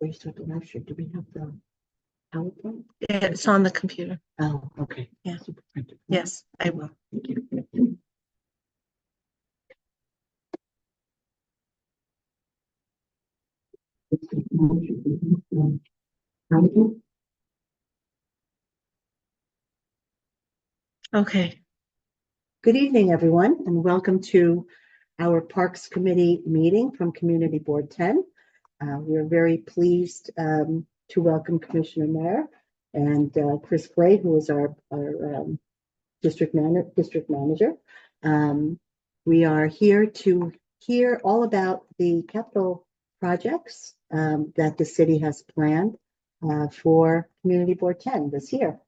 we start the motion, do we have the PowerPoint? Yeah, it's on the computer. Oh, okay. Yeah. Super printer. Yes, I will. Thank you. Okay. Good evening, everyone, and welcome to our Parks Committee meeting from Community Board 10. We're very pleased to welcome Commissioner Mayer and Chris Gray, who is our district manager. We are here to hear all about the capital projects that the city has planned for Community Board 10 this year.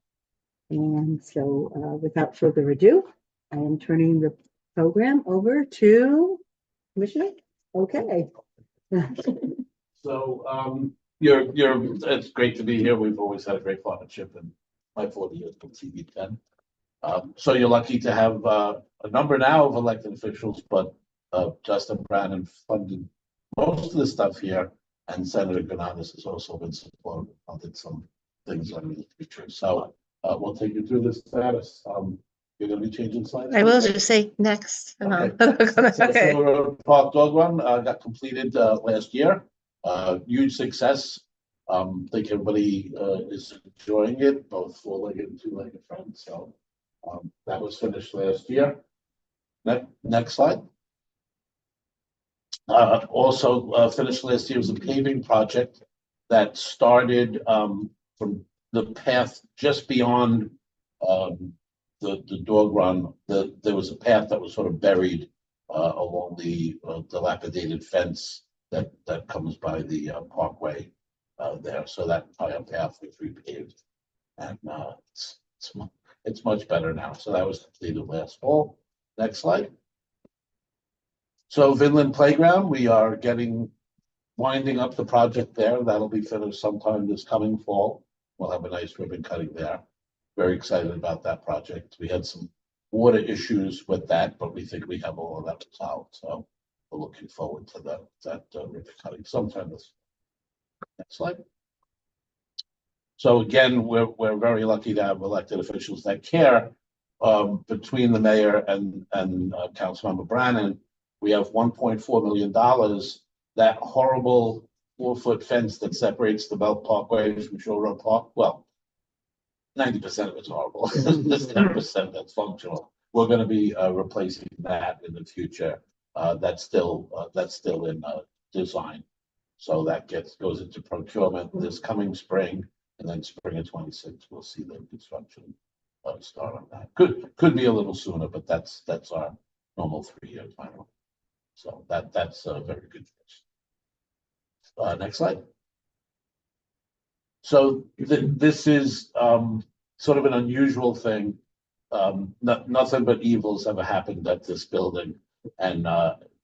And so without further ado, I am turning the program over to Commissioner. Okay. So it's great to be here. We've always had a great partnership in my 40 years with CB10. So you're lucky to have a number now of elected officials, but Justin Brannan funded most of the stuff here, and Senator Gonanis has also been supportive. Funded some things on the future. So we'll take you through the status. You're going to be changing slides. I will just say next. Okay. Okay. So Park Dog Run got completed last year. Huge success. Think everybody is enjoying it, both four-legged and two-legged friends. So that was finished last year. Next slide. Also finished last year was a paving project that started from the path just beyond the dog run. There was a path that was sort of buried along the dilapidated fence that comes by the parkway there. So that entire path was repaved, and it's much better now. So that was completed last fall. Next slide. So Vinland Playground, we are winding up the project there. That'll be finished sometime this coming fall. We'll have a nice ribbon cutting there. Very excited about that project. We had some water issues with that, but we think we have all of that resolved. So we're looking forward to that ribbon cutting sometime this fall. Next slide. So again, we're very lucky to have elected officials that care. Between the mayor and Councilmember Brannan, we have $1.4 million. That horrible 4-foot fence that separates the Belt Parkway from Shore Road Park. Well, 90% of it's horrible. There's 10% that's functional. We're going to be replacing that in the future. That's still in design. So that goes into procurement this coming spring, and then spring of 26 we'll see the construction start on that. Could be a little sooner, but that's our normal 3-year timeline. So that's a very good news. Next slide. So this is sort of an unusual thing. Nothing but evils ever happened at this building, and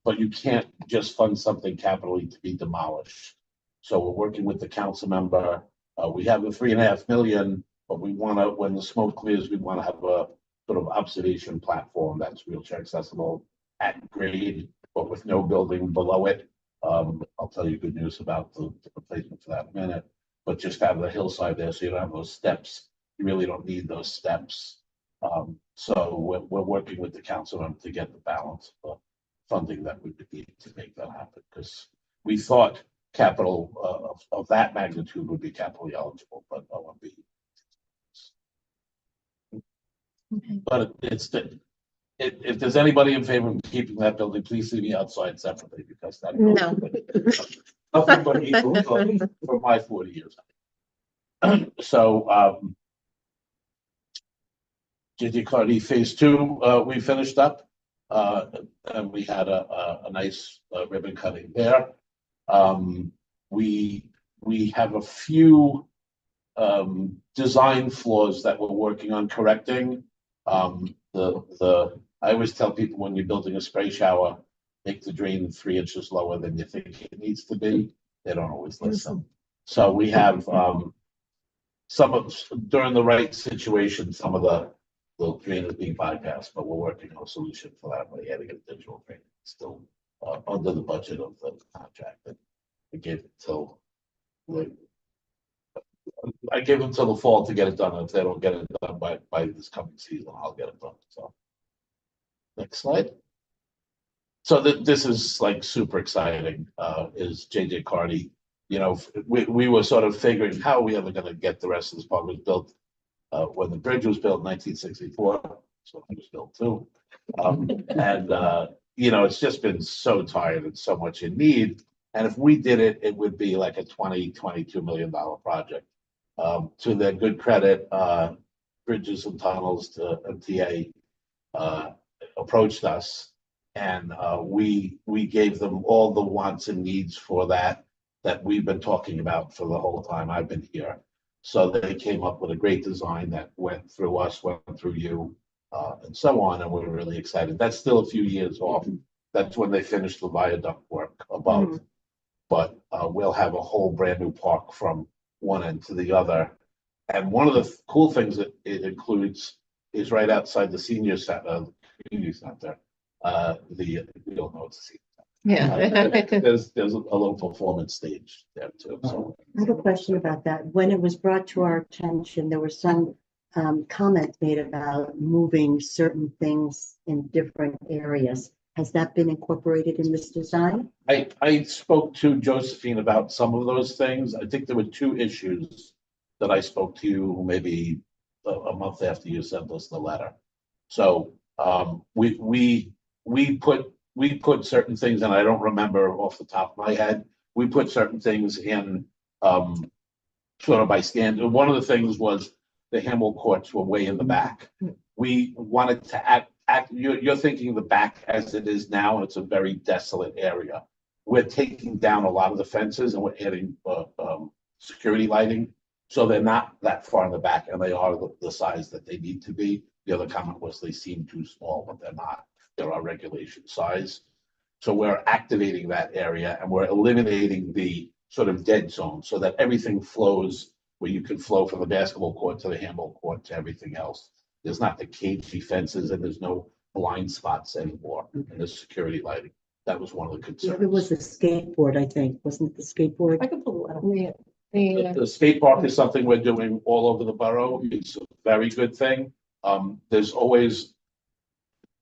but you can't just fund something capitally to be demolished. So we're working with the council member. We have the $3.5 million, but we want to, when the smoke clears, we want to have a sort of observation platform that's wheelchair accessible at grade, but with no building below it. I'll tell you good news about the replacement for that in a minute, but just have the hillside there so you don't have those steps. You really don't need those steps. So we're working with the council to get the balance of funding that we would need to make that happen, because we thought capital of that magnitude would be capitally eligible, but I won't be. Okay. But if there's anybody in favor of keeping that building, please see me outside separately, because that No. nothing but evil for my 40 years. So JJ Cardi Phase 2 we finished up, and we had a nice ribbon cutting there. We have a few design flaws that we're working on correcting. I always tell people, when you're building a spray shower, make the drain 3 inches lower than you think it needs to be. They don't always listen. So we have during the right situation, some of the drain is being bypassed, but we're working on a solution for that by adding a digital drain. It's still under the budget of the contract, and we gave it till I give them till the fall to get it done. If they don't get it done by this coming season, I'll get it done. So, next slide. So this is like super exciting. Is JJ Cardi? You know, we were sort of figuring how are we ever going to get the rest of this park was built when the bridge was built in 1964. So it was built too. And you know, it's just been so tired and so much in need. And if we did it, it would be like a $22 million project. To their good credit, Bridges and Tunnels to MTA approached us, and we gave them all the wants and needs for that we've been talking about for the whole time I've been here. So they came up with a great design that went through us, went through you, and so on, and we're really excited. That's still a few years off. That's when they finish the viaduct work above. But we'll have a whole brand new park from one end to the other. And one of the cool things that it includes is right outside the senior center, the community center. We don't know it's a senior Yeah. there's a little performance stage there too. So I have a question about that. When it was brought to our attention, there was some comment made about moving certain things in different areas. Has that been incorporated in this design? I spoke to Josephine about some of those things. I think there were two issues that I spoke to you maybe a month after you sent us the letter. So we put certain things, and I don't remember off the top of my head. We put certain things in sort of by standard. One of the things was the handball courts were way in the back. We wanted to act. You're thinking the back as it is now, and it's a very desolate area. We're taking down a lot of the fences, and we're adding security lighting, so they're not that far in the back, and they are the size that they need to be. The other comment was they seem too small, but they're not. They're our regulation size. So we're activating that area, and we're eliminating the sort of dead zone, so that everything flows where you can flow from the basketball court to the handball court to everything else. There's not the cagey fences, and there's no blind spots anymore, and there's security lighting. That was one of the concerns. It was the skateboard, I think, wasn't it the skateboard? I can pull it up. The skate park is something we're doing all over the borough. It's a very good thing. There's always,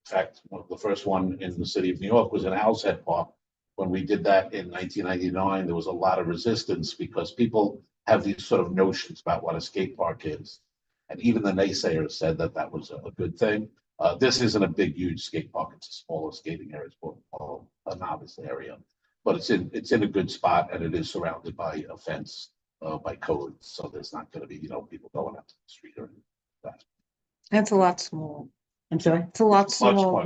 in fact, the first one in the city of New York was in Owl's Head Park. When we did that in 1999, there was a lot of resistance because people have these sort of notions about what a skate park is. And even the naysayers said that that was a good thing. This isn't a big, huge skate park. It's a smaller skating area. It's more a novice area. But it's in a good spot, and it is surrounded by a fence, by code. So there's not going to be, people going out to the street or anything like that. That's a lot smaller. I'm sorry. It's a lot Much, smaller.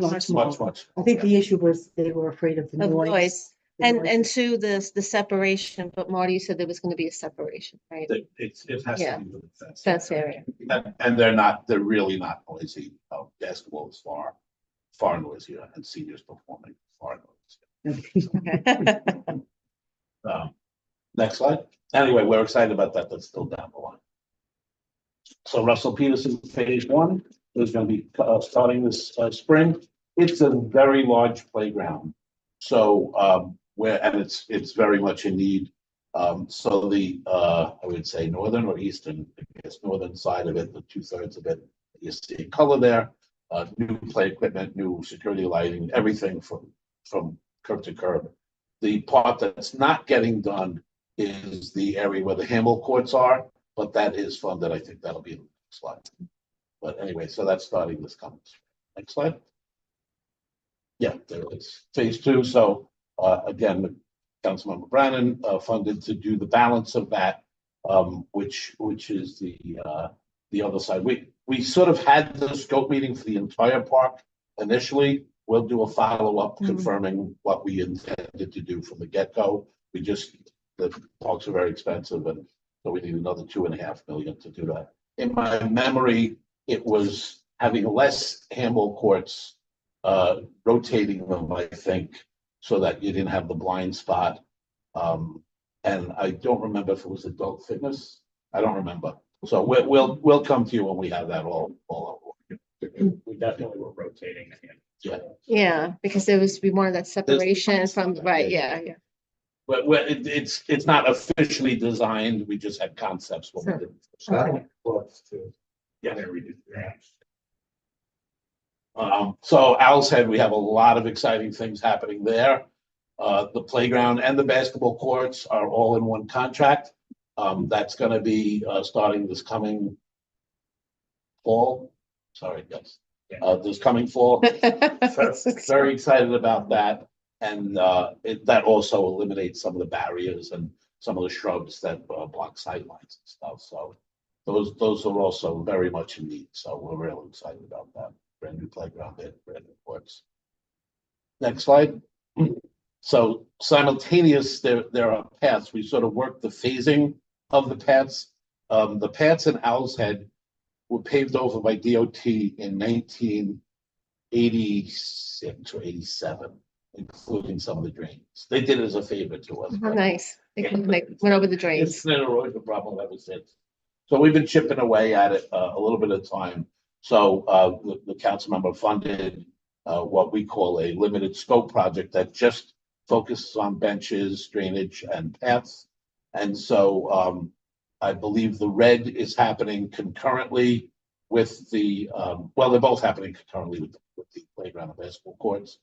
much. I think the issue was they were afraid of the Of noise. noise. The And noise. to the separation, but Marty, you said there was going to be a separation, right? It has Yeah. to be with the fence. Fence area. And they're really not noisy. Basketball is far noisier, and seniors performing far noisier. Okay. Next slide. Anyway, we're excited about that. That's still down the line. So Russell Peterson phase 1 is going to be starting this spring. It's a very large playground. So it's very much in need. So the I would say northern or eastern, I guess northern side of it, the 2/3 of it, you see color there. New play equipment, new security lighting, everything from curb to curb. The part that's not getting done is the area where the handball courts are, but that is funded. I think that'll be in the next slide. But anyway, so that's starting this coming spring. Next slide. Yeah, there it is. Phase 2. So again, Councilmember Brannan funded to do the balance of that, which is the other side. We sort of had the scope meeting for the entire park initially. We'll do a follow-up confirming what we intended to do from the get-go. The parks are very expensive, and so we need another $2.5 million to do that. In my memory, it was having less handball courts, rotating them, I think, so that you didn't have the blind spot. And I don't remember if it was adult fitness. I don't remember. So we'll come to you when we have that all over. We definitely were rotating. Yeah, because we wanted that separation from, right, yeah. it's not officially designed. We just had concepts when we did. Okay. Yeah. So Owl's Head, we have a lot of exciting things happening there. The playground and the basketball courts are all in one contract. That's gonna be starting this coming fall. Sorry, yes. This coming fall. Very excited about that. And that also eliminates some of the barriers and some of the shrubs that block sightlines and stuff. So those are also very much in need. So we're really excited about that. Brand new playground there, brand new courts. Next slide. So simultaneous, there are paths. We sort of work the phasing of the paths. The paths in Owl's Head were paved over by DOT in 1986 or 87, including some of the drains. They did it as a favor to us. Oh, nice. They went over the drains. It's been an erosion problem ever since. So we've been chipping away at it a little bit of time. So the council member funded what we call a limited scope project that just focuses on benches, drainage, and paths. And so I believe the red is happening concurrently with the, well, they're both happening concurrently with the playground and basketball courts.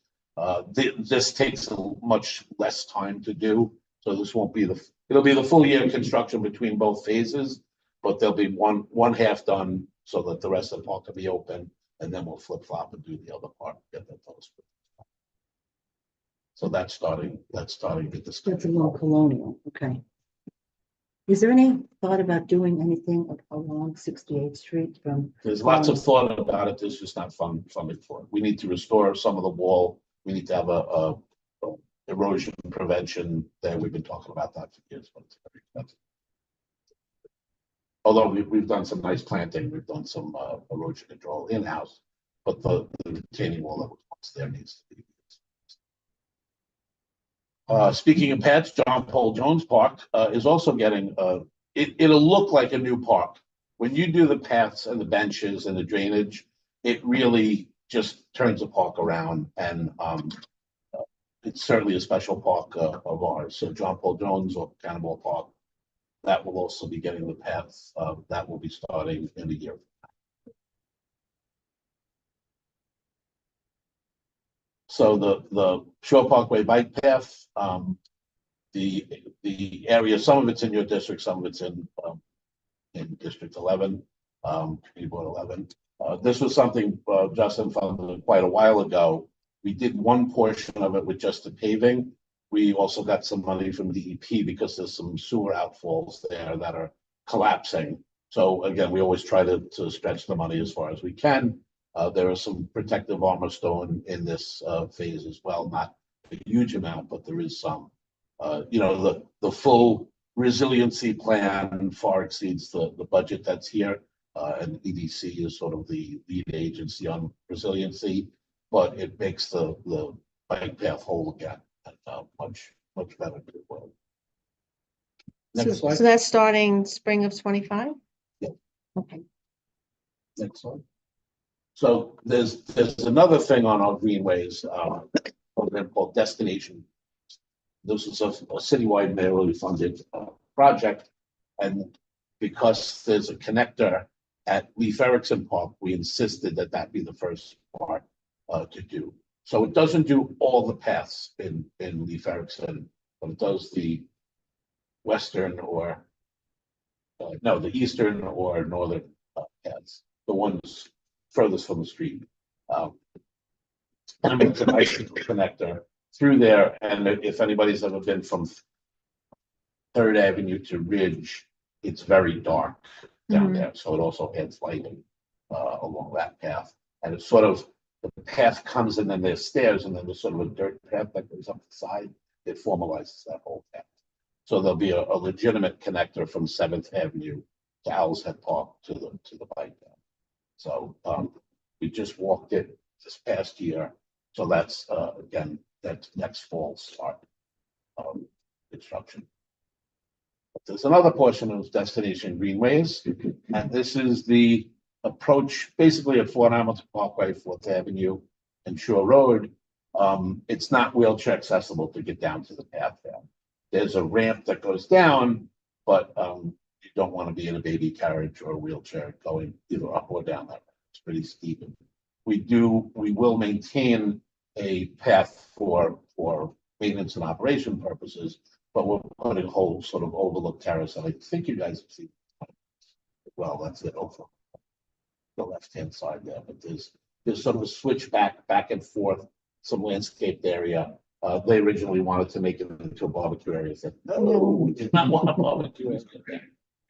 This takes much less time to do. So this won't be it'll be the full year construction between both phases, but there'll be one half done so that the rest of the park can be open, and then we'll flip flop and do the other part. Get that close. So that's starting to discuss. That's a little colonial. Okay. Is there any thought about doing anything along 68th Street from? There's lots of thought about it. There's just not funding for it. We need to restore some of the wall. We need to have a erosion prevention there. We've been talking about that for years, but it's very expensive. Although we've done some nice planting, we've done some erosion control in-house, but the retaining wall that was there needs to be. Speaking of paths, John Paul Jones Park is also getting, it'll look like a new park. When you do the paths and the benches and the drainage, it really just turns the park around, and it's certainly a special park of ours. So John Paul Jones or Cannonball Park, that will also be getting the paths that will be starting in a year. So the Shore Parkway bike path, the area, some of it's in your district, some of it's in District 11, Community Board 11. This was something Justin funded quite a while ago. We did one portion of it with just the paving. We also got some money from DEP because there's some sewer outfalls there that are collapsing. So again, we always try to stretch the money as far as we can. There are some protective armor stone in this phase as well, not a huge amount, but there is some. The full resiliency plan far exceeds the budget that's here, and EDC is sort of the lead agency on resiliency, but it makes the bike path whole again, and much better. Next slide. So that's starting spring of 25? Yeah. Okay. Next slide. So there's another thing on our greenways program called Destination. This is a citywide mayorally funded project, and because there's a connector at Leif Erikson Park, we insisted that be the first part to do. So it doesn't do all the paths in Leif Erikson, but it does the western or the eastern or northern paths, the ones furthest from the street. And it makes a nice connector through there. And if anybody's ever been from 3rd Avenue to Ridge, it's very dark down there. So it also adds lighting along that path. And it's sort of, the path comes and then there's stairs and then there's sort of a dirt path that goes up the side. It formalizes that whole path. So there'll be a legitimate connector from 7th Avenue to Owl's Head Park to the bike path. So we just walked it this past year. So that's again, that's next fall start construction. But there's another portion of Destination Greenways, and this is the approach basically at Fort Hamilton Parkway, 4th Avenue, and Shore Road. It's not wheelchair accessible to get down to the path there. There's a ramp that goes down, but you don't want to be in a baby carriage or a wheelchair going either up or down that ramp. It's pretty steep. We will maintain a path for maintenance and operation purposes, but we're putting a whole sort of overlook terrace. And I think you guys have seen, well, that's it over the left-hand side there, but there's sort of a switch back and forth, some landscaped area. They originally wanted to make it into a barbecue area. I said, no, we did not want a barbecue area.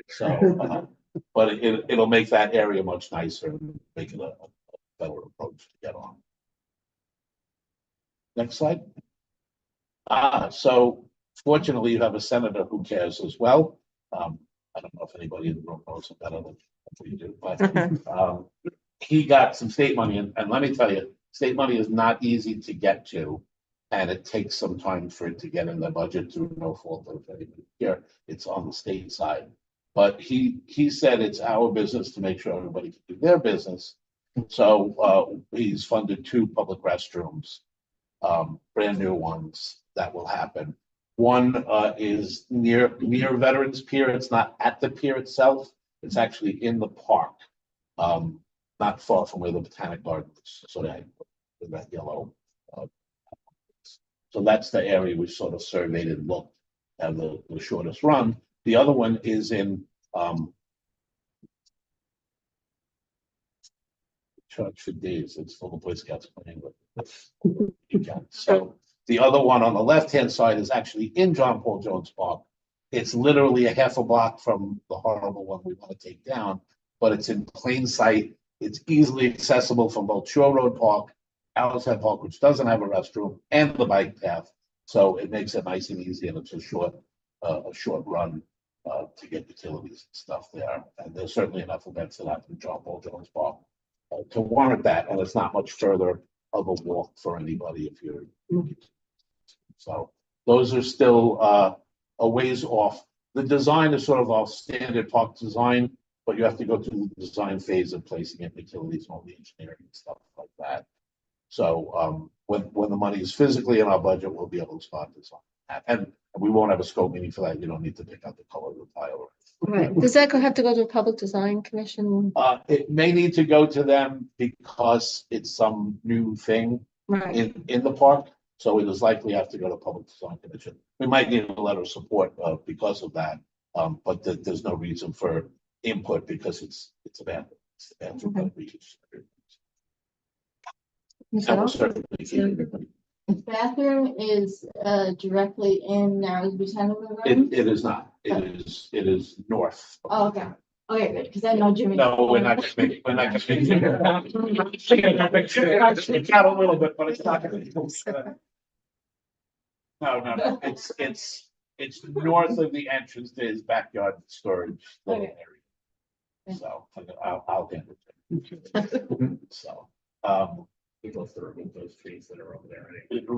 So, but it'll make that area much nicer and make it a better approach to get on. Next slide. So fortunately, you have a senator who cares as well. I don't know if anybody in the room knows him better than you do, but he got some state money, and let me tell you, state money is not easy to get to, and it takes some time for it to get in the budget through no fault of anybody here. It's on the state side, but he said it's our business to make sure everybody can do their business. So he's funded 2 public restrooms, brand new ones that will happen. One is near Veterans Pier. It's not at the pier itself. It's actually in the park, not far from where the Botanic Garden is. So that with that yellow. So that's the area we sort of surveyed and looked at the shortest run. The other one is in Church for Days. It's full of Boy Scouts playing, but you can. So the other one on the left-hand side is actually in John Paul Jones Park. It's literally a half a block from the horrible one we want to take down, but it's in plain sight. It's easily accessible from both Shore Road Park, Allenstown Park, which doesn't have a restroom, and the bike path. So it makes it nice and easy, and it's a short run to get utilities and stuff there. And there's certainly enough events that happen in John Paul Jones Park to warrant that, and it's not much further of a walk for anybody if you're. So those are still a ways off. The design is sort of our standard park design, but you have to go through the design phase of placing it, utilities, and all the engineering and stuff like that. So when the money is physically in our budget, we'll be able to start design. And we won't have a scope meeting for that. You don't need to pick out the color of the tile. Right. Does that have to go to a public design commission? It may need to go to them because it's some new thing Right. in the park. So it is likely have to go to public design commission. We might need a letter of support because of that. But there's no reason for input because it's abandoned. It's abandoned. Okay. And we'll certainly keep it. The bathroom is directly in Narrows Botanic Garden? It is not. It is north. Oh, okay. Okay, good, because I know Jimmy. No, we're not gonna make, we're not gonna make. It's out a little bit, but it's not gonna be. No. It's north of the entrance to his backyard storage little Okay. area. So I'll handle it. So, We go through those trees that are over there.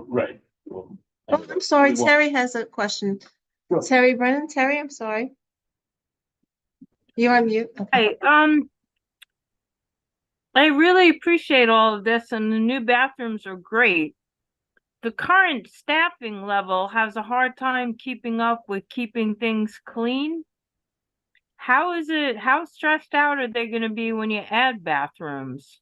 right. Oh, I'm sorry, Terry has a question. Sure. Terry Brennan, Terry, I'm sorry. You're on mute. Okay. Hi, I really appreciate all of this, and the new bathrooms are great. The current staffing level has a hard time keeping up with keeping things clean. How stressed out are they going to be when you add bathrooms?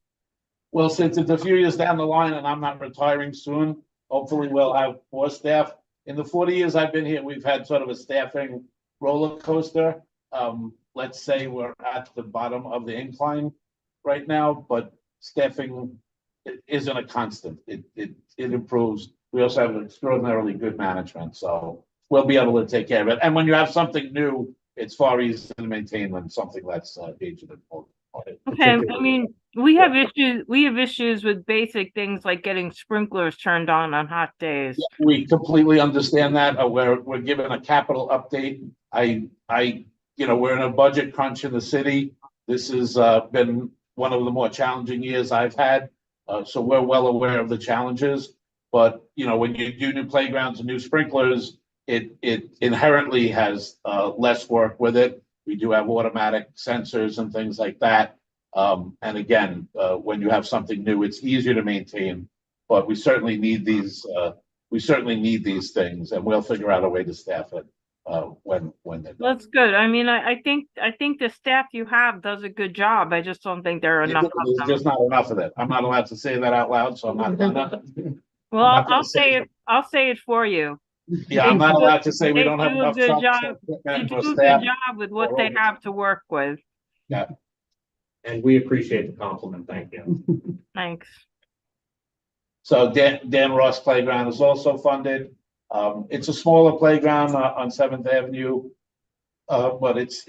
Well, since it's a few years down the line and I'm not retiring soon, hopefully we'll have more staff. In the 40 years I've been here, we've had sort of a staffing roller coaster. Let's say we're at the bottom of the incline right now, but staffing isn't a constant. It improves. We also have an extraordinarily good management, so we'll be able to take care of it. And when you have something new, it's far easier to maintain than something that's aged and old. Okay, I mean, we have issues with basic things like getting sprinklers turned on hot days. We completely understand that. We're given a capital update. We're in a budget crunch in the city. This has been one of the more challenging years I've had. So we're well aware of the challenges. But, when you do new playgrounds and new sprinklers, it inherently has less work with it. We do have automatic sensors and things like that. And again, when you have something new, it's easier to maintain. But we certainly need these we certainly need these things, and we'll figure out a way to staff it, when they're done. That's good. I mean, I think the staff you have does a good job. I just don't think there are enough of There's them. just not enough of it. I'm not allowed to say that out loud, so I'm not gonna. Well, I'm not gonna I'll say it. I'll say it for you. Yeah, They I'm not do- allowed to say we they don't have do a enough good trucks job. or They equipment do or a good staff. job with what or they overtime. have to work with. And we appreciate the compliment, thank you. Thanks. So Dan Ross Playground is also funded. It's a smaller playground on Seventh Avenue. But it's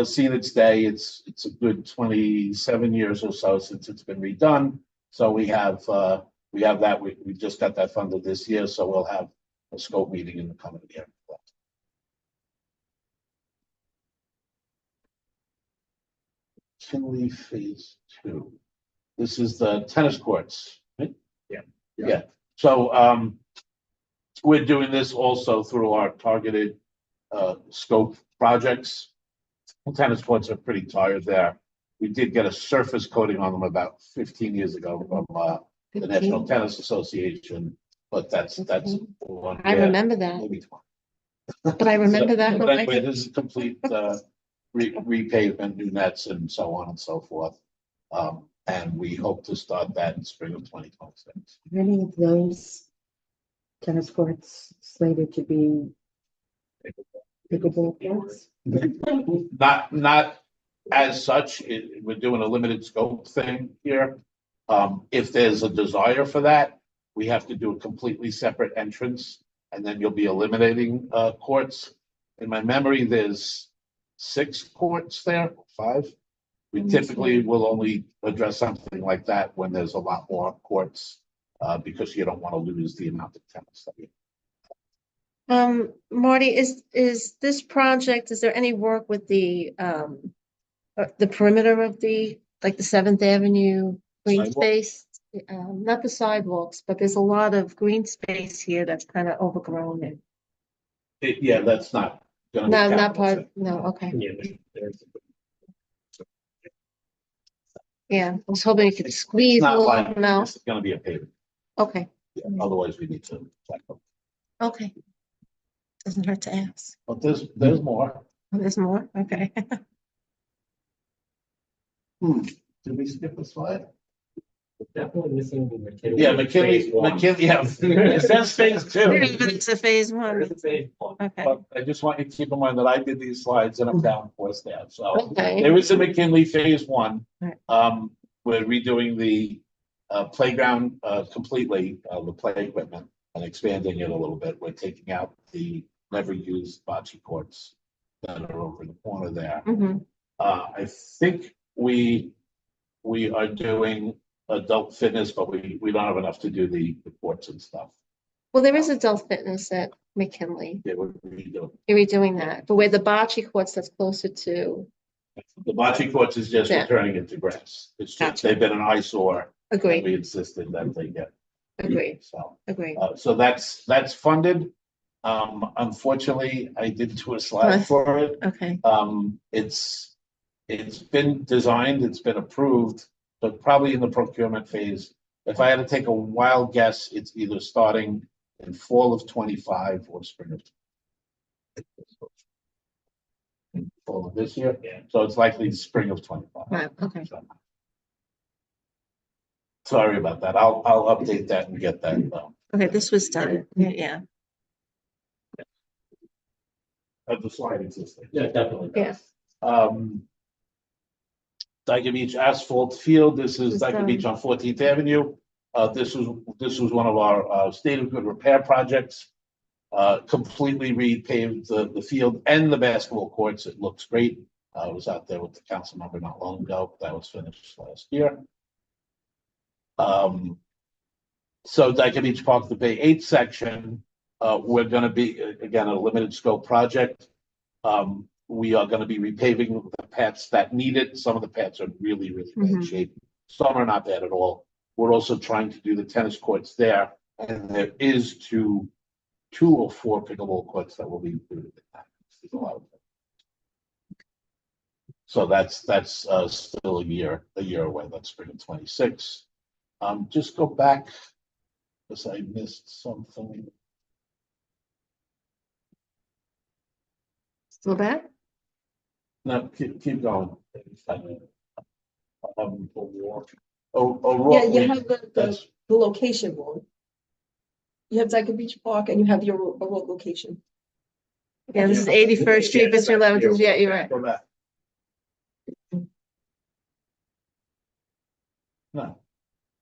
seen its day. It's a good 27 years or so since it's been redone. So we have that. We just got that funded this year, so we'll have a scope meeting in the coming year. Kinley Phase 2. This is the tennis courts, right? Yeah. So we're doing this also through our targeted scope projects. The tennis courts are pretty tired there. We did get a surface coating on them about 15 years ago from the National Tennis Association, but that's one. I remember that, Maybe 20. but I remember that. But anyway, this is complete repavement, new nets, and so on and so forth. And we hope to start that in spring of 2026. Are any of those tennis courts slated to be pickleball courts? Not as such. We're doing a limited scope thing here. If there's a desire for that, we have to do a completely separate entrance, and then you'll be eliminating courts. In my memory, there's 6 courts there, 5. We typically will only address something like that when there's a lot more courts, because you don't want to lose the amount of tennis that you. Marty, is this project, is there any work with the perimeter of the Seventh Avenue green Sidewalk? space? Not the sidewalks, but there's a lot of green space here that's kind of overgrown and, Yeah, that's not gonna be no, not capital. part, no, okay. Yeah, there's. Yeah, I was hoping you could It's squeeze a not little like, amount. it's gonna be a pavement. Okay, Yeah, otherwise we need to check them. okay. Doesn't hurt to ask. But there's more. Oh, there's more, okay. Did we skip a slide? Definitely missing the McKinley. Yeah, McKinley, yeah, it says phase 2. But it's a phase There one, is a phase 1. okay. But I just want you to keep in mind that I did these slides and I'm down 4 staff, so. Okay. There is a McKinley phase 1. Right. We're redoing the playground completely, the play equipment, and expanding it a little bit. We're taking out the never used bocce courts that are over in the corner there. Mhm. I think we are doing adult fitness, but we don't have enough to do the courts and stuff. Well, there is adult fitness at McKinley. Yeah, we're redoing. You're redoing that, but where the bocce courts that's closer to, The bocce courts is just Yeah. turning into grass. It's just, Gotcha. they've been an eyesore. And agree, we insisted that they get. agree, So, agree. so that's funded. Unfortunately, I did do a slide for it. Okay, It's been designed, it's been approved, but probably in the procurement phase. If I had to take a wild guess, it's either starting in fall of 25 or spring of. Fall of this year, Yeah. so it's likely spring of 25. right, okay. So, sorry about that. I'll update that and get that. Okay, this was done, yeah, The slide existing. Yeah, definitely. yeah. Tiger Beach asphalt field. This is It's Tiger done. Beach on 14th Avenue. This was one of our state of good repair projects. Completely repaved the field and the basketball courts. It looks great. I was out there with the council member not long ago. That was finished last year. So Tiger Beach Park, the Bay 8 section, we're gonna be, again, a limited scope project. We are gonna be repaving the paths that need it. Some of the paths are really, really bad Mhm. shape. Some are not bad at all. We're also trying to do the tennis courts there, and there is two or four pickleball courts that will be included in that. There's a lot of them. So that's still a year away. That's spring of 26. Just go back Guess I missed something. Still back? No, keep going. Yeah, you have the That's, location wrong. You have Zyka Beach Park and you have your road location. Yeah, this is 81st Street, Mr. 11th, yeah, you're right. go back. No.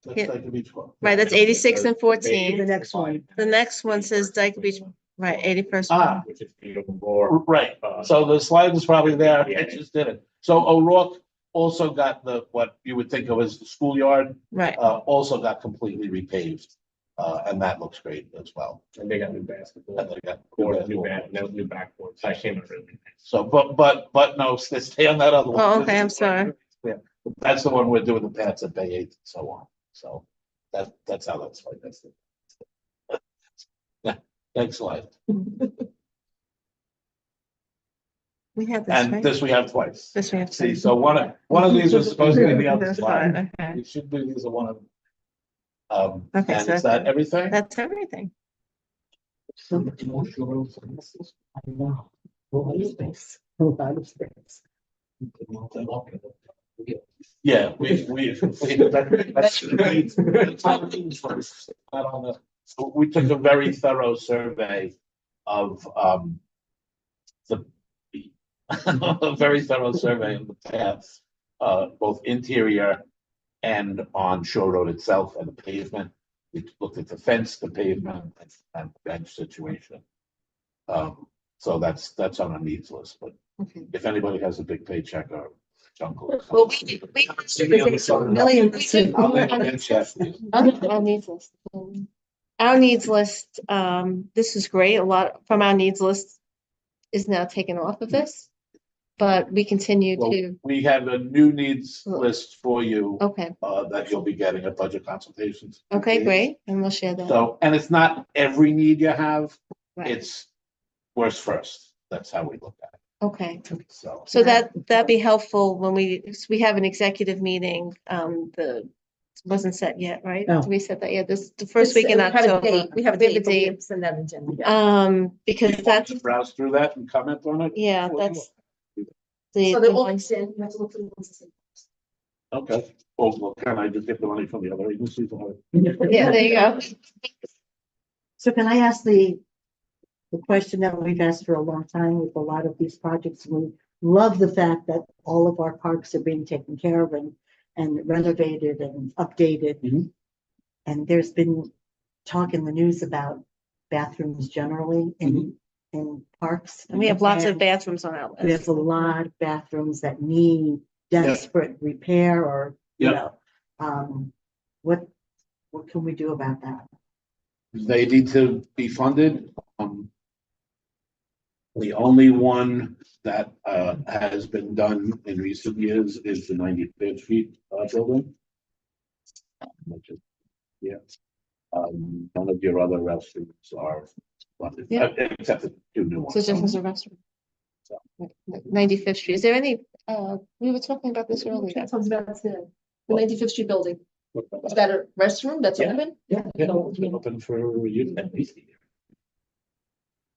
That's Yeah. like the beach club. Right, that's 86 and The 14. next one. The next one says Dyke Beach, right, 81st. Ah, Which is even more. right. So the slide was probably there. I just did it. So O'Rourke also got what you would think of as the schoolyard, Right, also got completely repaved. And that looks great as well. And they got new basketball. And they got Court, new backboards. I came up really. So, but no, stay on that other one. Oh, okay, I'm sorry. Yeah, that's the one we're doing the pads at Bay 8 and so on. So that's how that's like. That's it. Yeah, next slide. we have this, And right? this we have twice. This we have. See, so one of these was supposed to be the other That's slide. fine, okay. It should be these are one of them. Okay, And so is that everything? That's everything. So much more. I know. A lot of space. A lot of space. Yeah, we took a very thorough survey of, a very thorough survey of the paths, both interior and on Shore Road itself and the pavement. We looked at the fence, the pavement, and bench situation. So that's on our needs list, but Okay. if anybody has a big paycheck or jungle. Well, Millions. I'll make a bench check. Our needs list. Our needs list, this is great. A lot from our needs list is now taken off of this. But we continue Well, to, we have a new needs list for you, okay, that you'll be getting at budget consultations. okay, great, and we'll share that. So, and it's not every need you have, Right. it's worst first. That's how we look at Okay, it, so. so that'd be helpful when we have an executive meeting, the, wasn't set yet, right? No. Did we set that yet? This, the first week in October. We have a We have a date. but we date. have to Send that agenda. Because You want that's, to Browse through that and comment on it? yeah, that's So they're the all one, mixed in. You have to look for the ones that say- Okay, well, can I just get the money from the other agencies? yeah, there you go. So can I ask the question that we've asked for a long time with a lot of these projects? We love the fact that all of our parks are being taken care of and renovated and updated. Mhm. And there's been talk in the news about bathrooms generally in parks. And we have lots of And bathrooms on our We have list. a lot of bathrooms that need desperate repair or, you Yeah. know, what can we do about that? They need to be funded. The only one that has been done in recent years is the 93rd Street building. Which is, yeah. None of your other restrooms are funded, Yeah. except the two new So ones. just as a restaurant. 95th Street. Is there any, we were talking about this earlier. Sounds about the 95th Street building. Is that a restroom that's Yeah. open? Yeah, it's been open for years at least a year.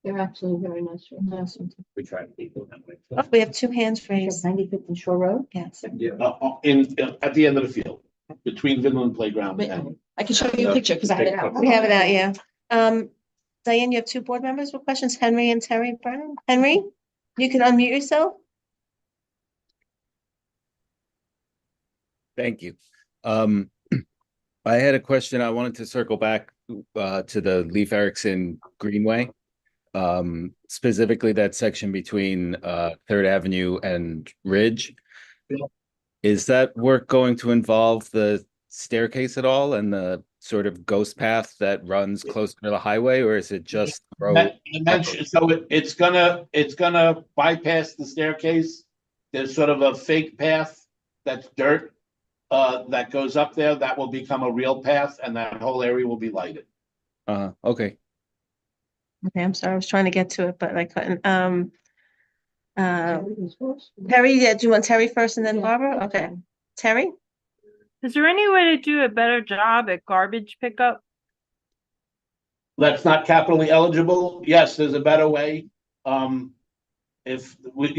They're actually very nice. We try to keep them that way. Oh, we have two hands raised. 95th and Shore Road? Yes. At the end of the field, between Vinland Playground and. I can show you a picture because I had it out. We have it out, yeah. Diane, you have two board members with questions, Henry and Terry Brennan. Henry, you can unmute yourself. Thank you. I had a question. I wanted to circle back to the Leif Erikson Greenway. Specifically that section between Third Avenue and Ridge. Is that work going to involve the staircase at all and the sort of ghost path that runs closer to the highway, or is it just road? So it's gonna bypass the staircase. There's sort of a fake path that's dirt that goes up there. That will become a real path, and that whole area will be lighted. Okay. Okay, I'm sorry, I was trying to get to it, but I couldn't. Terry, yeah, do you want Terry first and then Barbara? Okay. Terry? Is there any way to do a better job at garbage pickup? that's not capitally eligible, yes, there's a better way. You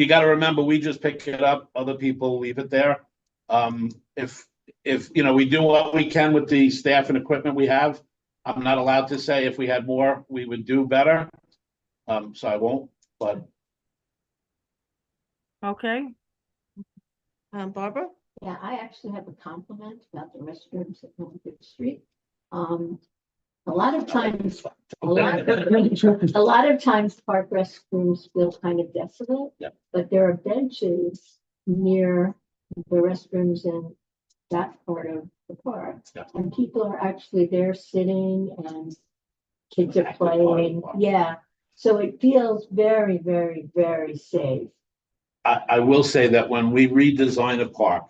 gotta remember, we just pick it up, other people leave it there. If, we do what we can with the staff and equipment we have, I'm not allowed to say if we had more, we would do better. So I won't, but Okay, Barbara? Yeah, I actually have a compliment about the restrooms at North Fifth Street. A lot of times, a lot of times park restrooms feel kind of desolate. Yep. But there are benches near the restrooms in that part of the park. Yep. And people are actually there sitting and kids are Active part of the playing. park. Yeah, so it feels very, very, very safe. I will say that when we redesign a park,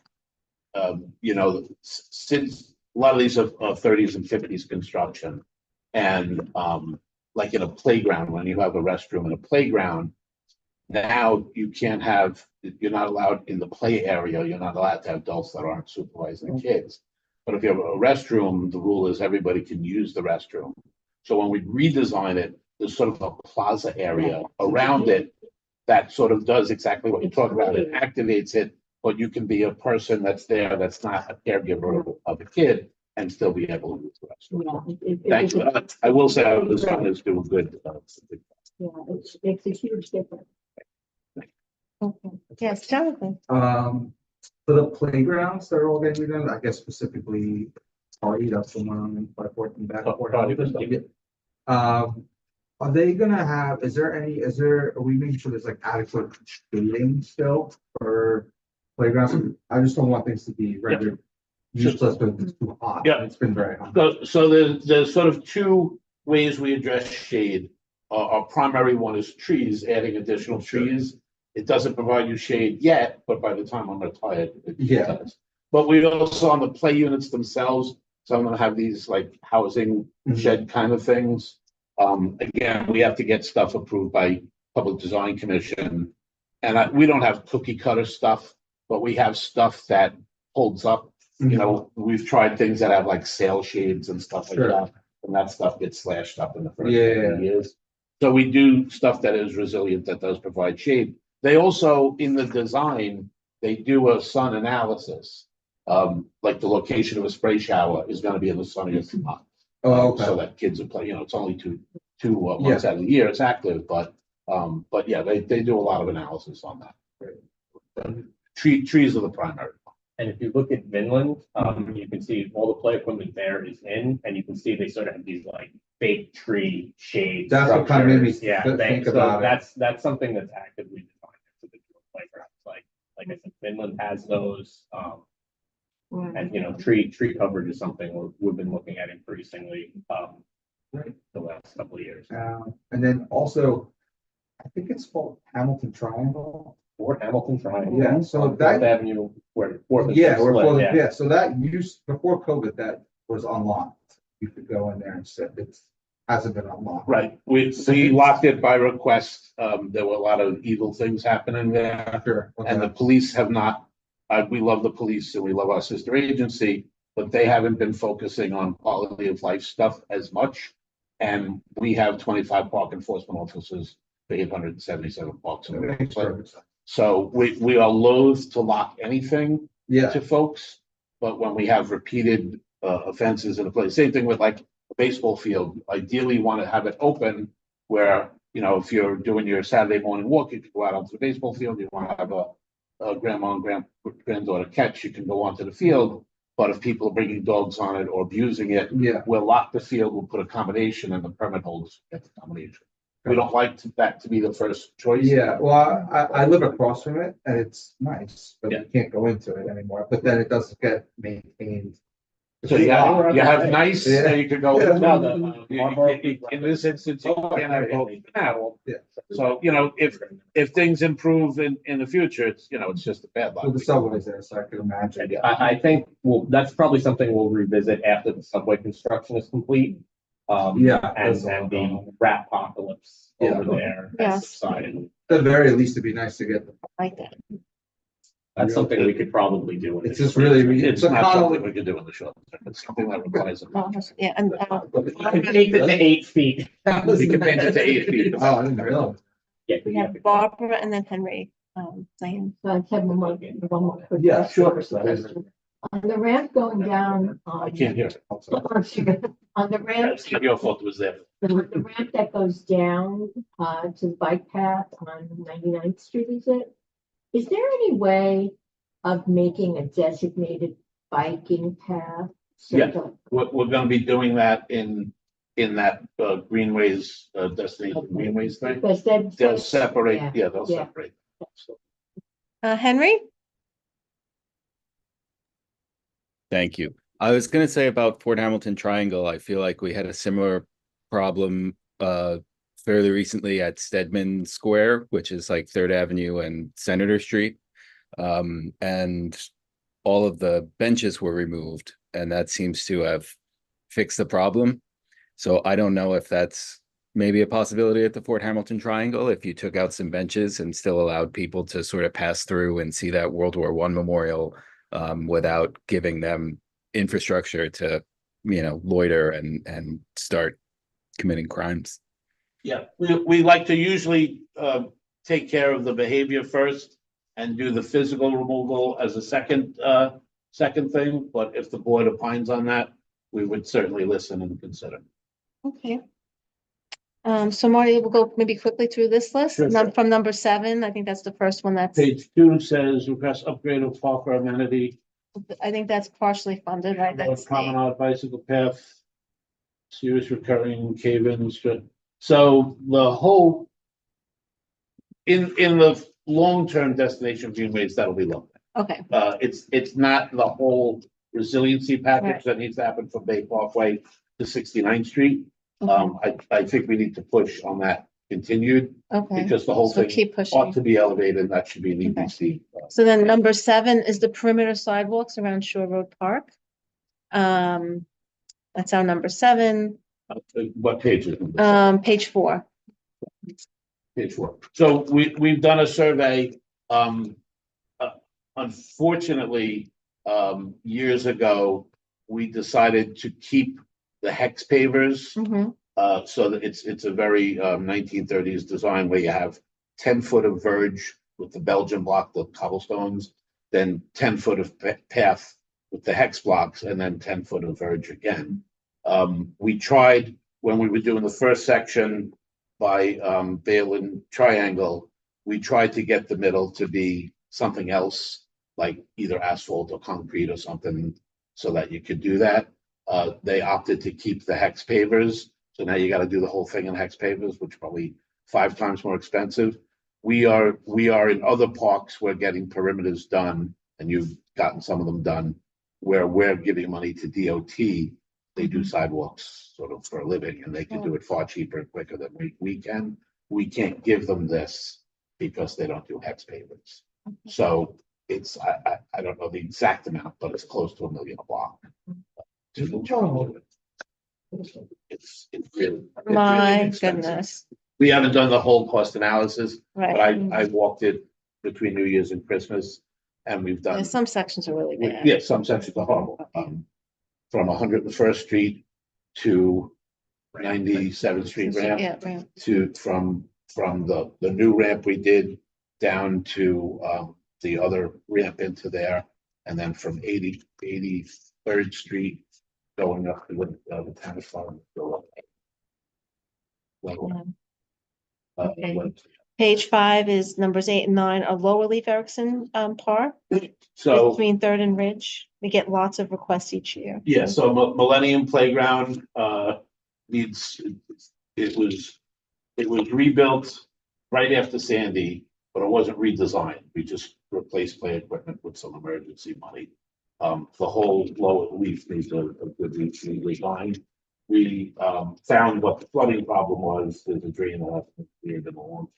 since a lot of these are 30s and 50s construction, and like in a playground, when you have a restroom in a playground, now you're not allowed in the play area, you're not allowed to have adults that aren't supervising kids. But if you have a restroom, the rule is everybody can use the restroom. So when we redesign it, there's sort of a plaza area around it that sort of does exactly what you talk about. It activates it, but you can be a person that's there that's not a caregiver of a kid and still be able to use the restroom. Yeah, Thank you. I will say I was trying to do a good. Yeah, it's a huge difference. Okay. Yes, Jonathan. For the playgrounds that are all getting redone, I guess specifically, that's the one by Fourth and back. Are they gonna have, are we making sure there's like adequate shading still for playgrounds? I just don't want things to be rendered useless because it's too hot. Yeah. It's been very hot. So there's sort of two ways we address shade. Our primary one is trees, adding additional trees. It doesn't provide you shade yet, but by the time I'm retired, it does. But we also, on the play units themselves, some of them have these like housing shed kind of things. Again, we have to get stuff approved by Public Design Commission. And we don't have cookie cutter stuff, but we have stuff that holds up. We've tried things that have like sail shades and stuff like that. And that stuff gets slashed up in the first few years. So we do stuff that is resilient, that does provide shade. They also, in the design, they do a sun analysis. Like the location of a spray shower is going to be in the sunniest spot. So that kids are playing, it's only two months out of the year, it's active, but yeah, they do a lot of analysis on that. Trees are the primary. And if you look at Vinland, you can see all the play equipment there is in, and you can see they sort of have these like fake tree shades. That's what kind of made me think about it. That's something that's actively designed into the playgrounds. Like I said, Vinland has those. And tree coverage is something we've been looking at increasingly the last couple of years. And then also, I think it's called Hamilton Triangle. Or Hamilton Triangle. Yeah, so that Avenue where Fourth so that used before COVID, that was unlocked. You could go in there and sit. It hasn't been unlocked. Right. We locked it by request. There were a lot of evil things happening there. Sure. And the police have not. We love the police and we love our sister agency, but they haven't been focusing on quality of life stuff as much. And we have 25 park enforcement officers for 877 parks. So we are loath to lock anything to folks, but when we have repeated offenses in a place, same thing with like a baseball field, ideally you want to have it open where, if you're doing your Saturday morning walk, you can go out onto the baseball field, you want to have a grandma and granddaughter catch, you can go onto the field. But if people are bringing dogs on it or abusing it, we'll lock the field, we'll put a combination and the permit holders get the combination. We don't like that to be the first choice. Yeah, well, I live across from it and it's nice, but you can't go into it anymore. But then it doesn't get maintained. So you have nice, you could go. In this instance, you can't have both now. So, if things improve in the future, it's just a bad luck. Well, the subway's there, so I can imagine. I think that's probably something we'll revisit after the subway construction is complete. And the rat apocalypse over there has subsided. At the very least, it'd be nice to get. Like that. That's something we could probably do. in It's the just short really, term. It's the not kind something of, we can do in the short term. It's something that requires a project. Yeah, and, Take it to 8 feet. We can paint it to 8 feet. oh, I didn't know. Yeah, we have Barbara and then Henry, saying. So I have one more quick Yeah, sure. question. On the ramp going down, I can't hear it. on the ramp, It's your fault it was there. the ramp that goes down, to the bike path on 99th Street, is it? Is there any way of making a designated biking path? So Yeah. that- We're gonna be doing that in that Greenways, destination Greenways thing. Because that. They'll separate, Yeah, yeah, they'll yeah. separate. So, Henry? Thank you. I was gonna say about Fort Hamilton Triangle, I feel like we had a similar problem fairly recently at Stedman Square, which is like Third Avenue and Senator Street. And all of the benches were removed, and that seems to have fixed the problem. So I don't know if that's maybe a possibility at the Fort Hamilton Triangle, if you took out some benches and still allowed people to sort of pass through and see that World War I memorial without giving them infrastructure to, loiter and start committing crimes. Yeah, we like to usually take care of the behavior first and do the physical removal as a second thing. But if the board opines on that, we would certainly listen and consider. Okay. So Marty, we'll go maybe quickly through this list. Sure, sure. From number 7, I think that's the first one that's, Page 2 says request upgrade of Parker amenity, I think that's partially funded, right? That's the- promenade bicycle path, serious recurring cave-ins. So the whole, in the long-term destination greenways, that'll be looked Okay, at. It's not the whole resiliency package Right. that needs to happen from Bay Parkway to 69th Street. okay, I think we need to push on that continued, okay. because the whole So thing keep ought pushing. to be elevated, and that should be an Okay. EPC. So then number 7 is the perimeter sidewalks around Shore Road Park. That's our number 7, What page is it? page 4. Page 4. So we've done a survey. Unfortunately, years ago, we decided to keep the hex pavers. Mhm. So that it's a very 1930s design where you have 10 foot of verge with the Belgian block, the cobblestones, then 10 foot of path with the hex blocks, and then 10 foot of verge again. We tried when we were doing the first section by Balin Triangle, we tried to get the middle to be something else, like either asphalt or concrete or something, so that you could do that. They opted to keep the hex pavers. So now you got to do the whole thing in hex pavers, which is probably 5 times more expensive. We are in other parks, we're getting perimeters done, and you've gotten some of them done, where we're giving money to DOT. They do sidewalks sort of for a living, and they can do it far cheaper and quicker than we can. We can't give them this because they don't do hex pavers. So it's, I don't know the exact amount, but it's close to $1 million a block. It's really. My expensive. goodness, We haven't done the whole cost analysis, but right. I walked it between New Year's and Christmas, and we've Yeah, done. some sections are really bad. Yeah, some sections are horrible. From 101st Street to 97th Street ramp, Yeah, right. to from the new ramp we did down to the other ramp into there, and then from 83rd Street going up to the town farm. Go up. Yeah. Uh, Okay. went- Page 5 is numbers 8 and 9 are Lower Leaf Erickson Park. So. Between Third and Ridge. We get lots of requests each year. Yeah, so Millennium Playground needs, it was rebuilt right after Sandy, but it wasn't redesigned. We just replaced play equipment with some emergency money. The whole lower leaf needs a good redesign. We found what the flooding problem was. There's a drain that hasn't been cleared in a long.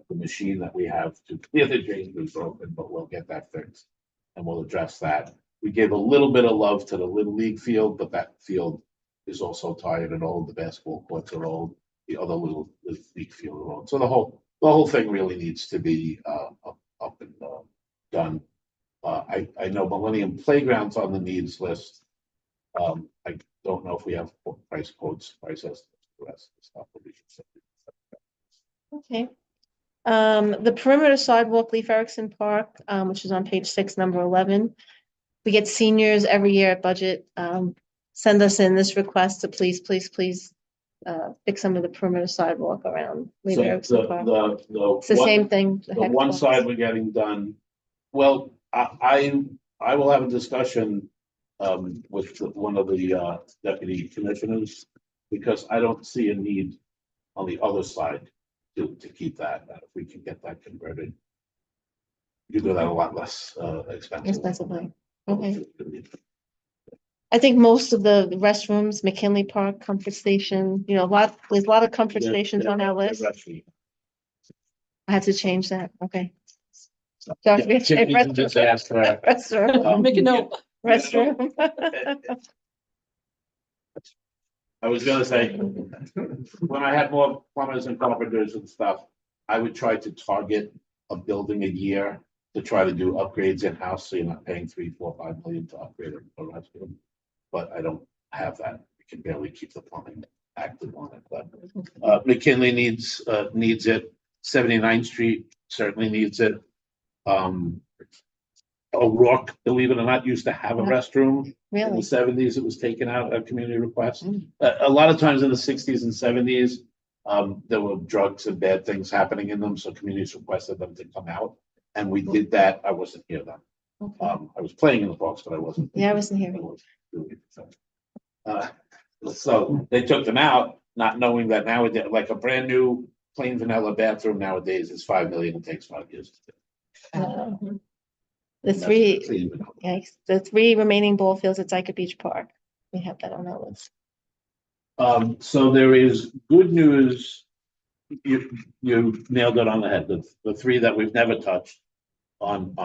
The machine that we have to clear the drain was broken, but we'll get that fixed. And we'll address that. We gave a little bit of love to the Little League field, but that field is also tired and old. The basketball courts are old. The other Little League field are old. So the whole thing really needs to be up and done. I know Millennium Playground's on the needs list. I don't know if we have price quotes, price estimates, the rest of the stuff. But we should say. Okay. The perimeter sidewalk, Leif Erikson Park, which is on page 6, number 11. We get seniors every year at budget, send us in this request to please fix some of the perimeter sidewalk around Leif So Erikson Park. It's the one- same thing. The one side we're getting done. Well, I will have a discussion with one of the deputy commissioners, because I don't see a need on the other side to keep that. If we can get that converted, you do that a lot less expensive. Expensively. Okay. I think most of the restrooms, McKinley Park, Comfort Station, there's a lot of comfort stations on our list. I had to change that. Okay. Sorry, Yeah, Tiffany restroom. just asked for it. Restroom. Make a note. Restroom. I was gonna say, when I had more plumbers and carpenters and stuff, I would try to target a building a year to try to do upgrades in-house, so you're not paying 3, 4, 5 million to upgrade a restroom. But I don't have that. We can barely keep the plumbing active on it, but McKinley needs it. 79th Street certainly needs it. O'Rourke, believe it or not, used to have a restroom. In the Really? 70s, it was taken out at community request. A lot of times in the 60s and 70s, there were drugs and bad things happening in them, so communities requested them to come out. And we did that. I wasn't here then. Okay. I was playing in the parks, but I wasn't. Yeah, I wasn't here. So they took them out, not knowing that nowadays, like a brand new plain vanilla bathroom nowadays is 5 million. It takes 5 years to do. The That's three, plain vanilla. yikes, the 3 remaining ball fields at Dyke Beach Park. We have that on our list. So there is good news. You nailed it on the head. The 3 that we've never touched on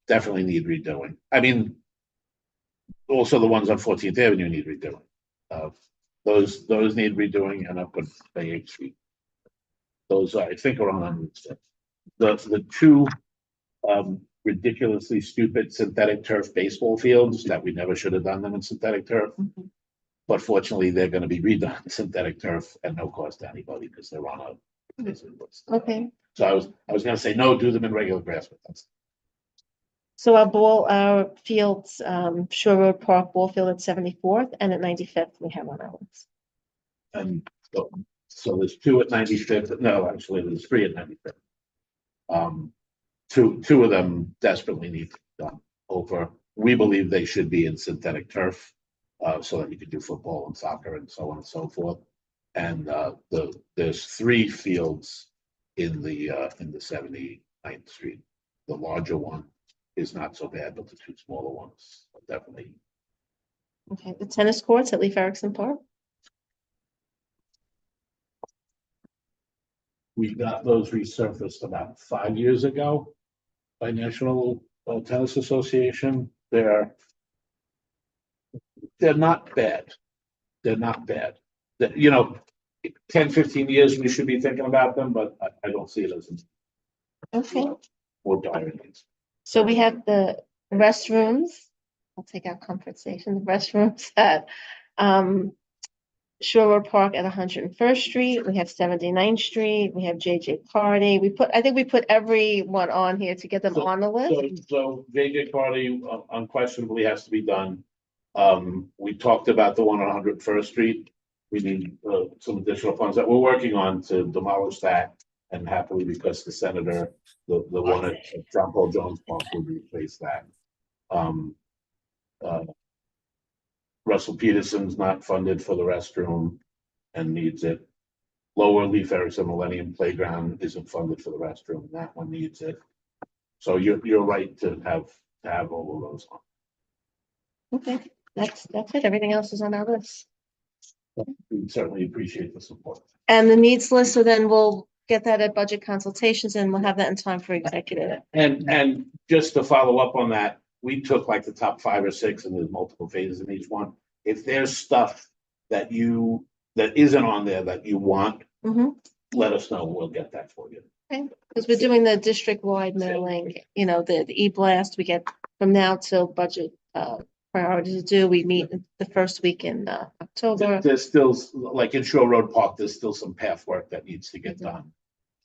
definitely need redoing. I mean, also the ones on 14th Avenue need redoing. Those need redoing, and up on Bay 8th Street. Those I think are on the 2 ridiculously stupid synthetic turf baseball fields that we never should have done them in synthetic turf. But fortunately, they're going to be redone in synthetic turf at no cost to anybody because they're on a. Okay. So I was going to say no, do them in regular grass, but that's. So our fields, Shore Road Park ball field at 74th and at 95th, we have on our list. And so there's 2 at 95th. No, actually, there's 3 at 95th. Two of them desperately need to be done over. We believe they should be in synthetic turf, so that you can do football and soccer and so on and so forth. And there's 3 fields in the 79th Street. The larger one is not so bad, but the 2 smaller ones are definitely. Okay, the tennis courts at Leif Erikson Park. We got those resurfaced about 5 years ago by National Tennis Association. They're not bad. They're not bad. 10, 15 years we should be thinking about them, but I don't see it as Okay. more dire needs. So we have the restrooms. I'll take out Comfort Station, the restrooms at Shore Road Park at 101st Street. We have 79th Street. We have JJ Party. I think we put everyone on here to get them on the list. So JJ Party unquestionably has to be done. We talked about the one on 101st Street. We need some additional funds that we're working on to demolish that. And happily, because the senator, the one at John Paul Jones Park will replace that. Russell Peterson's not funded for the restroom and needs it. Lower Leif Erikson Millennium Playground isn't funded for the restroom, and that one needs it. So you're right to have all of those on. Okay, that's it. Everything else is on our list. We certainly appreciate the support. And the needs list, so then we'll get that at budget consultations and we'll have that in time for executive. And just to follow up on that, we took like the top 5 or 6, and there's multiple phases in each one. If there's stuff that isn't on there that you want, let us know, we'll get that for you. Because we're doing the district-wide mailing, you know, the e-blast we get from now till budget priorities are due. We meet the first week in October. There's still, like in Shore Road Park, there's still some path work that needs to get done,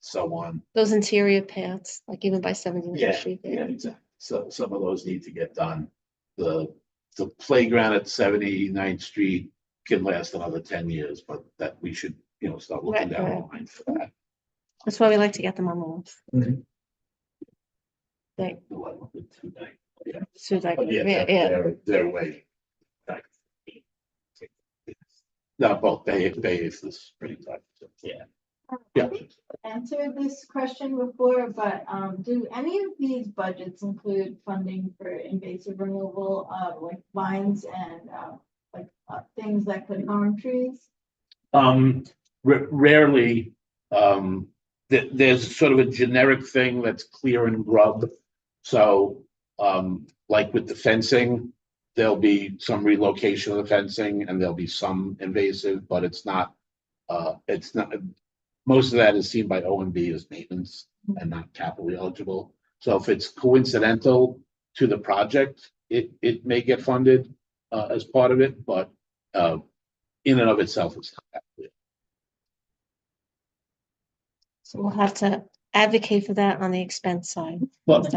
so on. Those interior paths, like even by 17th Yeah, Street. yeah, exactly. So some of those need to get done. The playground at 79th Street can last another 10 years, but that we should, you know, start looking Right, down the right. line for that. That's why we like to get them on the list. Mhm. They, The one with the 2 night, yeah. so like, But yeah, yeah. they're way. back. No, both Bay is pretty tight, so, yeah. I Yeah. think I answered this question before, but do any of these budgets include funding for invasive removal of like vines and things that could harm trees? Rarely, there's sort of a generic thing that's clear and grub. So, like with the fencing, there'll be some relocation of the fencing and there'll be some invasive, but it's not, most of that is seen by OMB as maintenance and not capital eligible. So if it's coincidental to the project, it may get funded, as part of it, but, in and of itself, it's not capital. So we'll have to advocate for that on the expense side. But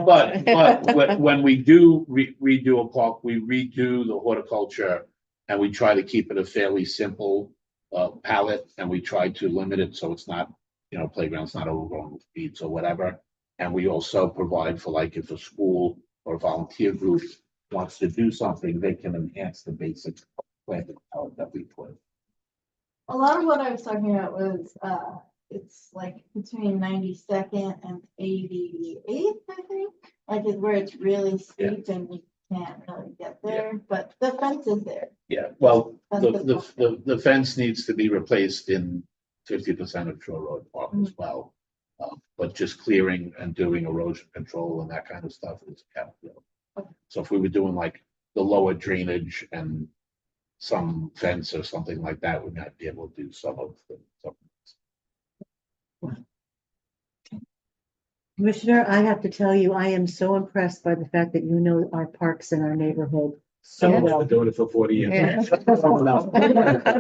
when we do redo a park, we redo the horticulture and we try to keep it a fairly simple palette, and we try to limit it so it's not, you know, playground's not overgrown with weeds or whatever. And we also provide for, like, if a school or a volunteer group wants to do something, they can enhance the basic planting palette that we put. A lot of what I was talking about was it's like between 92nd and 88th, I think. Like is where it's really steep and you can't really get there, but the fence is there. Yeah, well, That's the fence needs to be replaced in 50% of Shore Road Park as well. But just clearing and doing erosion control and that kind of stuff is capital. So if we were doing like the lower drainage and some fence or something like that, we might be able to do some of the. Commissioner, I have to tell you, I am so impressed by the fact that you know our parks in our neighborhood so I've well. been doing it for 40 years. Yeah.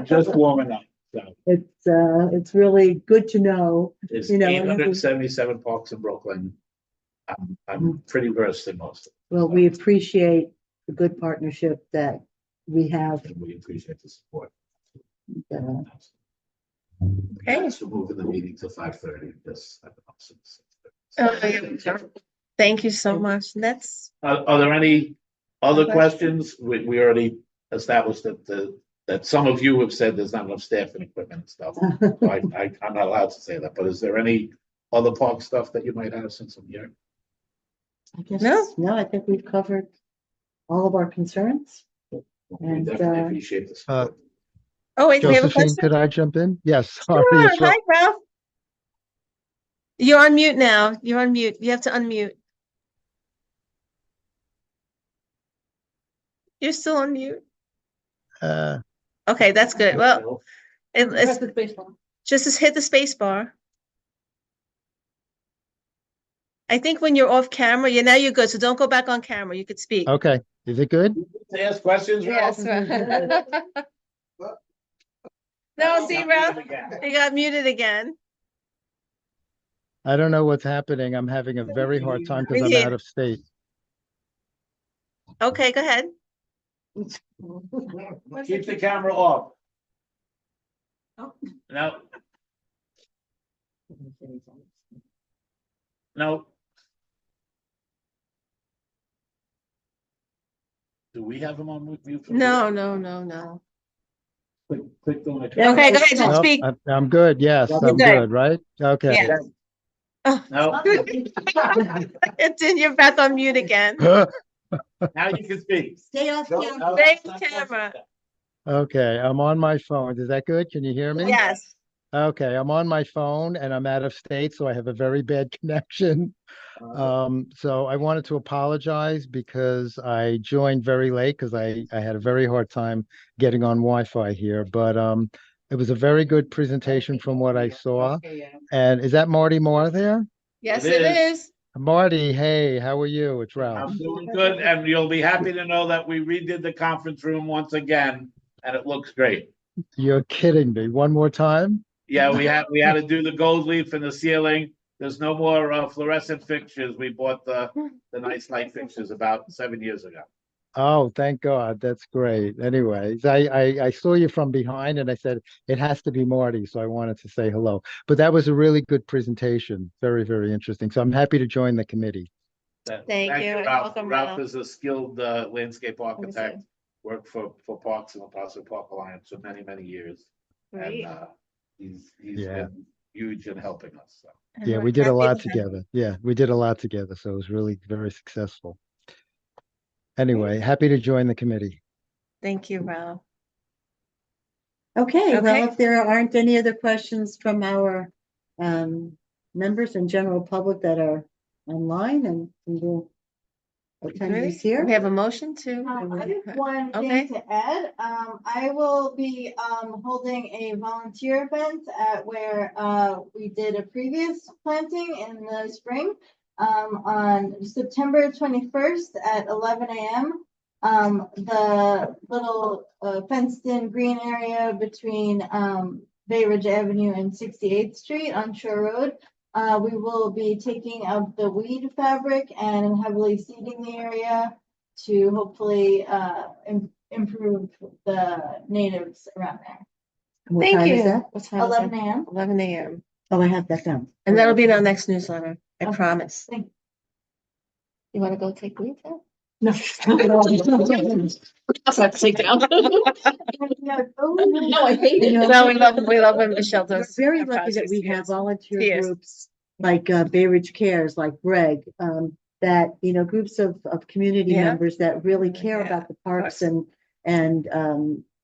Just warming up, so. It's really good to know. There's You know, 877 parks in Brooklyn. I'm pretty versed in most of them. Well, we appreciate the good partnership that we have. And we appreciate the support. uh, Okay. So moving the meeting to 5:30, this. Thank you so much. That's, Are there any other Okay. questions? We already established that some of you have said there's not enough staff and equipment and stuff. So I'm not allowed to say that, but is there any other park stuff that you might have since I'm here? I guess, No. no, I think we've covered all of our concerns. We And, definitely appreciate the support. oh, wait, do we have a Josephine, question? could I jump in? Yes, sorry. Sure. it's Hi, Ralph. You're on mute now. You're on mute. You have to unmute. You're still on mute. uh, Okay, that's good. Well, Press it's the space bar. just hit the space bar. I think when you're off camera, now you're good. So don't go back on camera. You could speak. Okay, is it good? To ask questions, Ralph? Yes. No, see, Ralph, you got muted again. I don't know what's happening. I'm having a very hard time because I'm Yeah. out of state. Okay, go ahead. Keep the camera off. No. No. Do we have him on mute? No, no, no, no. Click on it. Okay, go ahead, just Nope, speak. I'm good. Yes, You're I'm good. good, right? Okay. Yeah. No, It's in, you're back on mute again. now you can speak. Stay off No, camera. no, Stay no, on no, camera. Okay, I'm on my phone. Is that good? Can you hear me? Yes. Okay, I'm on my phone and I'm out of state, so I have a very bad connection. So I wanted to apologize because I joined very late because I had a very hard time getting on Wi-Fi here. But It was a very good presentation from what I saw. And is that Marty Moore there? Yes, It it is. is. Marty, hey, how are you? It's Ralph. I'm doing good, and you'll be happy to know that we redid the conference room once again, and it looks great. You're kidding me. One more time? Yeah, we had to do the gold leaf in the ceiling. There's no more fluorescent fixtures. We bought the nice light fixtures about 7 years ago. Oh, thank God. That's great. Anyways, I saw you from behind and I said, it has to be Marty. So I wanted to say hello. But that was a really good presentation. Very, very interesting. So I'm happy to join the committee. Thank you, and Ralph. welcome, Ralph Ralph. is a skilled landscape me architect, see. worked for Parks and the Park Alliance for many, many years. Great. And he's Yeah. been huge in helping us. So. And Yeah, we're we did a happy lot to have together. Yeah, we did a lot together. So it was really very successful. Anyway, happy to join the committee. Thank you, Ralph. Okay, well, Okay. if there aren't any other questions from our members and general public that are online and the attendees here. We have a motion to. I have one Okay. thing to add. I will be holding a volunteer event at where we did a previous planting in the spring on September 21st at 11 a.m. The little fenced-in green area between Bay Ridge Avenue and 68th Street on Shore Road. We will be taking out the weed fabric and heavily seeding the area to hopefully improve the natives around there. What Thank time is you. that? What time is 11 it? a.m. 11 a.m. Oh, I have that down. And that'll be in our next newsletter. I Okay. promise. Thank you. You want to go take leave now? No. I'll have to take down. No, I hate it. No, we love when Michelle We're does. very our lucky that projects. we have Yes. volunteer Yes. groups like Bay Ridge Cares, like Greg, that, groups of community Yeah. members that really care Yeah, about the parks course. and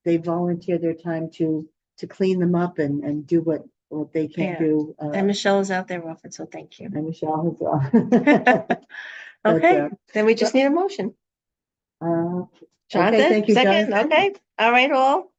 they volunteer their time to clean them up and do what they can't Yeah. do. And Michelle is out there often, so thank you. And Michelle as well. But, Okay, then we just need a motion. Okay, Jonathan, thank you, second, Jonathan. okay, all right, all.